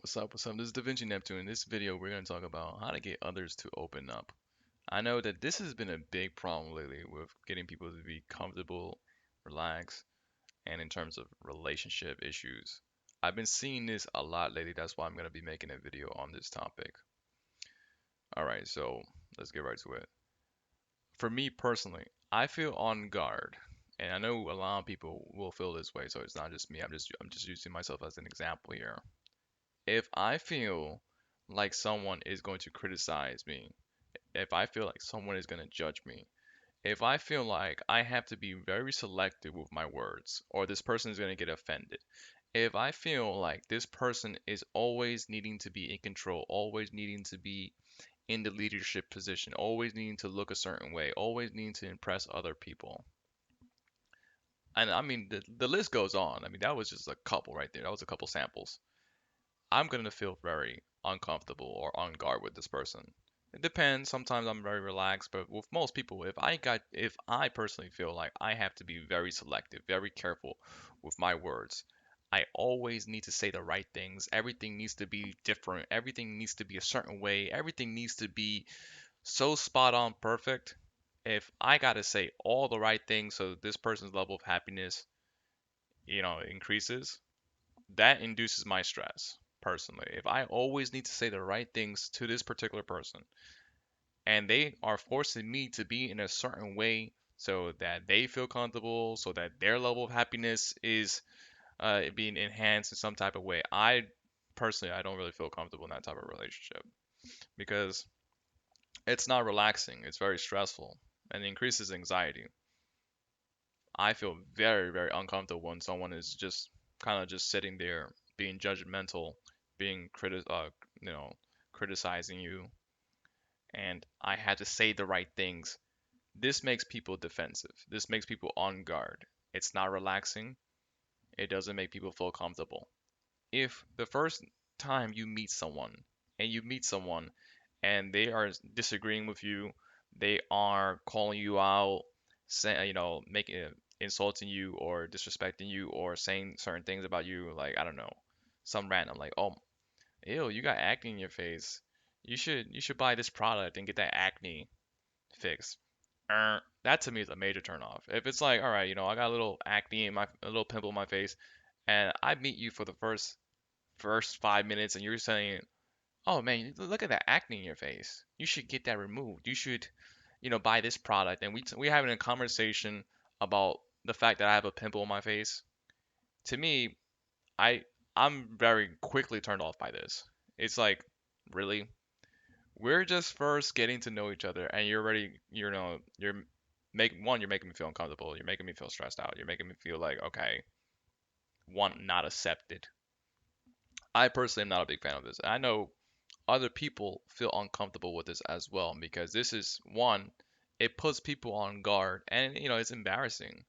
What's up? What's up? This is Davinci Neptune. In this video, we're going to talk about how to get others to open up. I know that this has been a big problem lately with getting people to be comfortable, relaxed, and in terms of relationship issues. I've been seeing this a lot lately. That's why I'm going to be making a video on this topic. All right, so let's get right to it. For me personally, I feel on guard, and I know a lot of people will feel this way, so it's not just me. I'm just using myself as an example here. If I feel like someone is going to criticize me, if I feel like someone is going to judge me, if I feel like I have to be very selective with my words, or this person is going to get offended, if I feel like this person is always needing to be in control, always needing to be in the leadership position, always needing to look a certain way, always needing to impress other people. And I mean, the list goes on. I mean, that was just a couple right there. That was a couple samples. I'm going to feel very uncomfortable or on guard with this person. It depends. Sometimes I'm very relaxed, but with most people, if I personally feel like I have to be very selective, very careful with my words, I always need to say the right things. Everything needs to be different. Everything needs to be a certain way. Everything needs to be so spot on perfect. If I got to say all the right things so this person's level of happiness, increases, that induces my stress personally. If I always need to say the right things to this particular person and they are forcing me to be in a certain way so that they feel comfortable, so that their level of happiness is being enhanced in some type of way, I don't really feel comfortable in that type of relationship because it's not relaxing. It's very stressful and increases anxiety. I feel very, very uncomfortable when someone is just kind of just sitting there being judgmental, being you know, criticizing you, and I had to say the right things. This makes people defensive. This makes people on guard. It's not relaxing. It doesn't make people feel comfortable. If the first time you meet someone and you meet someone and they are disagreeing with you, they are calling you out, making insulting you or disrespecting you or saying certain things about you, like I don't know, some random like, oh, ew, you got acne in your face. You should buy this product and get that acne fixed. That to me is a major turn off. If it's like, all right, I got a little acne in a little pimple in my face, and I meet you for the first 5 minutes and you're saying, "Oh man, look at that acne in your face. You should get that removed. You should, buy this product." And we having a conversation about the fact that I have a pimple on my face. To me, I I'm very quickly turned off by this. It's like, really? We're just first getting to know each other, and you're already, you're making me feel uncomfortable. You're making me feel stressed out. You're making me feel like, okay, one, not accepted. I personally am not a big fan of this. I know other people feel uncomfortable with this as well because this is one, it puts people on guard and it's embarrassing.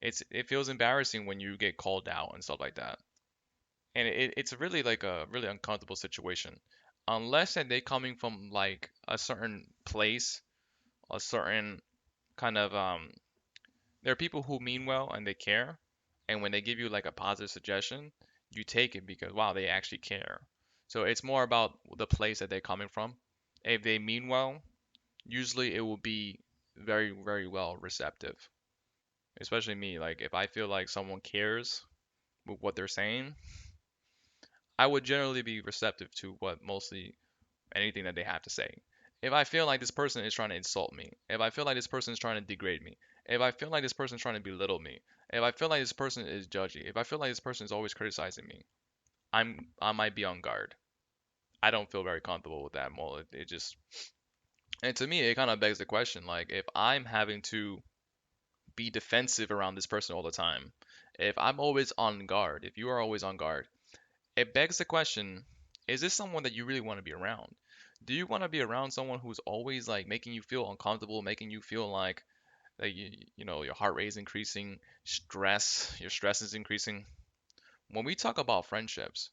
It feels embarrassing when you get called out and stuff like that. And it's really like a really uncomfortable situation. Unless that they coming from like a certain place, a certain kind of there are people who mean well and they care, and when they give you like a positive suggestion, you take it because wow, they actually care. So it's more about the place that they're coming from. If they mean well, usually it will be very, very well receptive. Especially me, like if I feel like someone cares with what they're saying, I would generally be receptive to what mostly anything that they have to say. If I feel like this person is trying to insult me, if I feel like this person is trying to degrade me, if I feel like this person is trying to belittle me, if I feel like this person is judgy, if I feel like this person is always criticizing me, I might be on guard. I don't feel very comfortable with that more. It just and to me it kind of begs the question like if I'm having to be defensive around this person all the time, if I'm always on guard, if you are always on guard, it begs the question, is this someone that you really want to be around? Do you want to be around someone who's always like making you feel uncomfortable, making you feel like your heart rate is increasing, your stress is increasing? When we talk about friendships,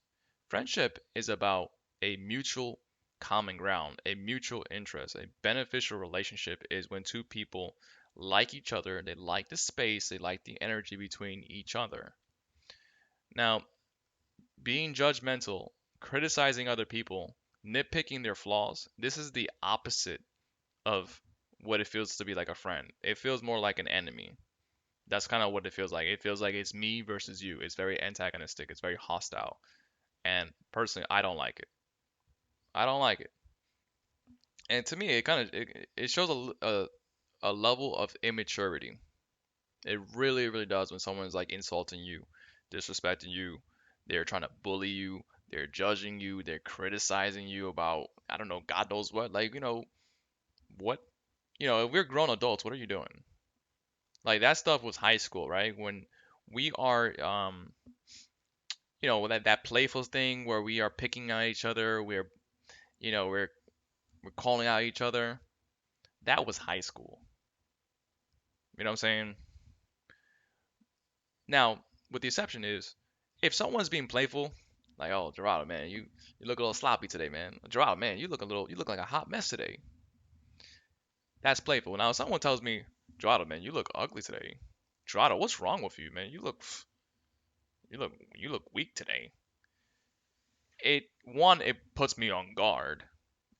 friendship is about a mutual common ground, a mutual interest. A beneficial relationship is when two people like each other, they like the space, they like the energy between each other. Now, being judgmental, criticizing other people, nitpicking their flaws, this is the opposite of what it feels to be like a friend. It feels more like an enemy. That's kind of what it feels like. It feels like it's me versus you. It's very antagonistic. It's very hostile. And personally, I don't like it. I don't like it. And to me, it shows a level of immaturity. It really, really does when someone's like insulting you, disrespecting you, they're trying to bully you, they're judging you, they're criticizing you about, I don't know, God knows what. Like, what? If we're grown adults, what are you doing? Like that stuff was high school, right? When we are, that playful thing where we are picking at each other, you know, we're, we're calling out each other. That was high school. You know what I'm saying? Now, what the exception is, if someone's being playful, like, oh, Geraldo, man, you look a little sloppy today, man. Geraldo, man, you look like a hot mess today. That's playful. Now, if someone tells me, Geraldo, man, you look ugly today. Geraldo, what's wrong with you, man? You look weak today. It puts me on guard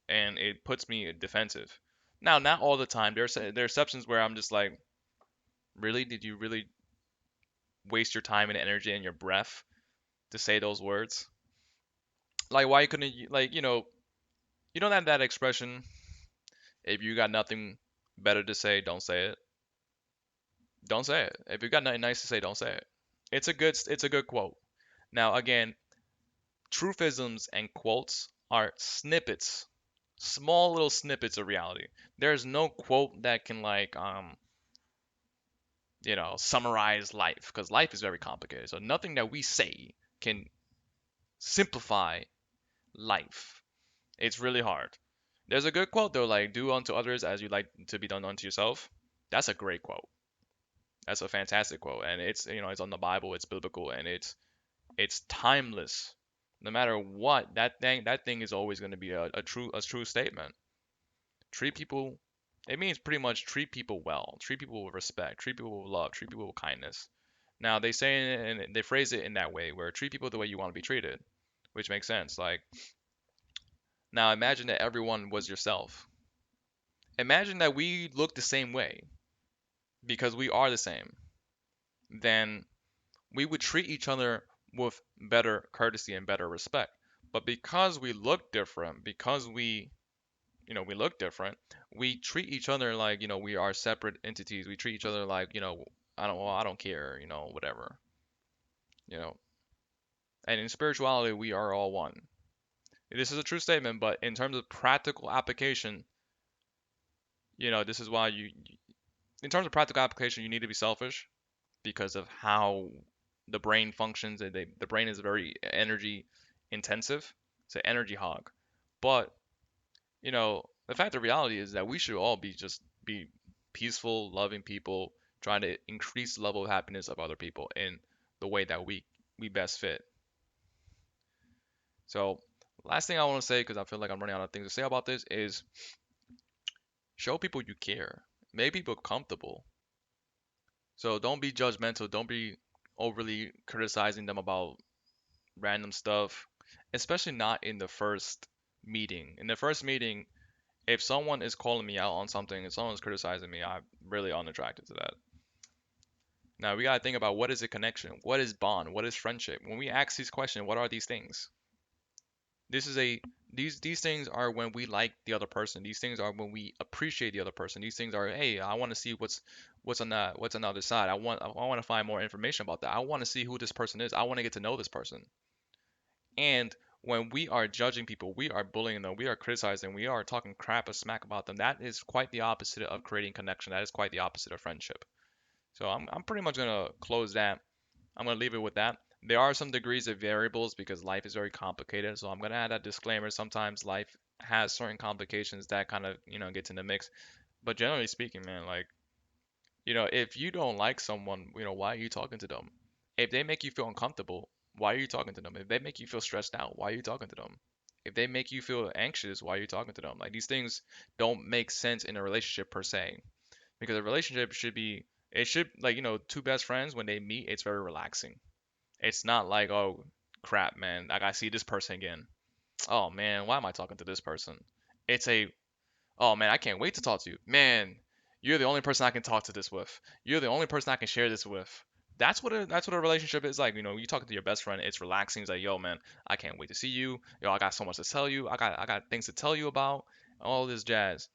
and it puts me defensive. Now, not all the time. There are exceptions where I'm just like, really? Did you really waste your time and energy and your breath to say those words? Like, why couldn't you, like, you don't have that expression. If you got nothing better to say, don't say it. Don't say it. If you got nothing nice to say, don't say it. It's a good quote. Now, again, truthisms and quotes are snippets, small little snippets of reality. There's no quote that can like summarize life because life is very complicated. So nothing that we say can simplify life. It's really hard. There's a good quote though, like "Do unto others as you like to be done unto yourself." That's a great quote. That's a fantastic quote, and it's on the Bible, it's biblical, and it's timeless. No matter what, that thing is always going to be a true statement. Treat people. It means pretty much treat people well, treat people with respect, treat people with love, treat people with kindness. Now they say it and they phrase it in that way, where treat people the way you want to be treated, which makes sense. Like now, imagine that everyone was yourself. Imagine that we look the same way because we are the same. Then we would treat each other with better courtesy and better respect. But because we look different, because we look different, we treat each other like, we are separate entities. We treat each other like, I don't care, whatever, you know. And in spirituality, we are all one. This is a true statement, but in terms of practical application, this is why in terms of practical application, you need to be selfish because of how the brain functions. The brain is very energy intensive. It's an energy hog. But, the fact of reality is that we should all be peaceful, loving people, trying to increase the level of happiness of other people in the way that we best fit. So, last thing I want to say, because I feel like I'm running out of things to say about this, is show people you care. Make people comfortable. So don't be judgmental. Don't be overly criticizing them about random stuff, especially not in the first meeting. In the first meeting, if someone is calling me out on something and someone's criticizing me, I'm really unattracted to that. Now we gotta think about what is a connection, what is bond, what is friendship. When we ask these questions, what are these things? This is a these things are when we like the other person. These things are when we appreciate the other person. These things are, hey, I want to see what's on the other side. I want to find more information about that. I want to see who this person is. I want to get to know this person. And when we are judging people, we are bullying them, we are criticizing, we are talking crap or smack about them, that is quite the opposite of creating connection. That is quite the opposite of friendship. So I'm pretty much gonna close that. I'm gonna leave it with that. There are some degrees of variables because life is very complicated. So I'm gonna add that disclaimer. Sometimes life has certain complications that kind of gets in the mix. But generally speaking, man, like if you don't like someone, why are you talking to them? If they make you feel uncomfortable, why are you talking to them? If they make you feel stressed out, why are you talking to them? If they make you feel anxious, why are you talking to them? Like these things don't make sense in a relationship per se. Because a relationship should like, two best friends when they meet, it's very relaxing. It's not like, oh crap, man, I gotta see this person again. oh man, why am I talking to this person? It's a, oh man, I can't wait to talk to you. Man, you're the only person I can talk to this with. You're the only person I can share this with. That's what a relationship is like. You talking to your best friend, it's relaxing. It's like, yo, man, I can't wait to see you. Yo, I got so much to tell you. I got things to tell you about. All this jazz.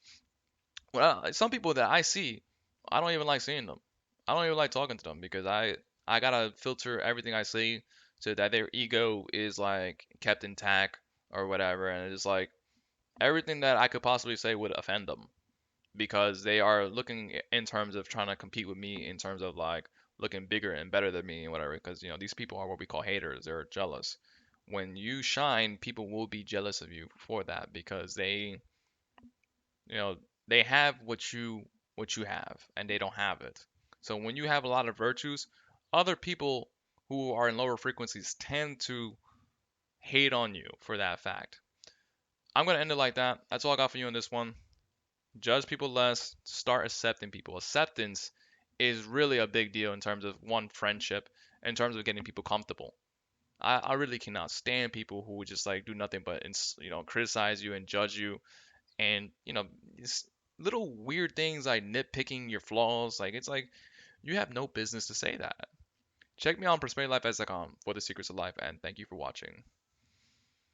Well, some people that I see, I don't even like seeing them. I don't even like talking to them because I gotta filter everything I see so that their ego is like kept intact or whatever, and it's like everything that I could possibly say would offend them because they are looking in terms of trying to compete with me in terms of like looking bigger and better than me and whatever. Because these people are what we call haters. They're jealous. When you shine, people will be jealous of you for that because you know, they have what you have and they don't have it. So when you have a lot of virtues, other people who are in lower frequencies tend to hate on you for that fact. I'm gonna end it like that. That's all I got for you on this one. Judge people less, start accepting people. Acceptance is really a big deal in terms of one friendship, in terms of getting people comfortable. I really cannot stand people who just like do nothing but criticize you and judge you and it's little weird things like nitpicking your flaws. Like it's like you have no business to say that. Check me out on perspectivelifeas.com for the secrets of life, and thank you for watching.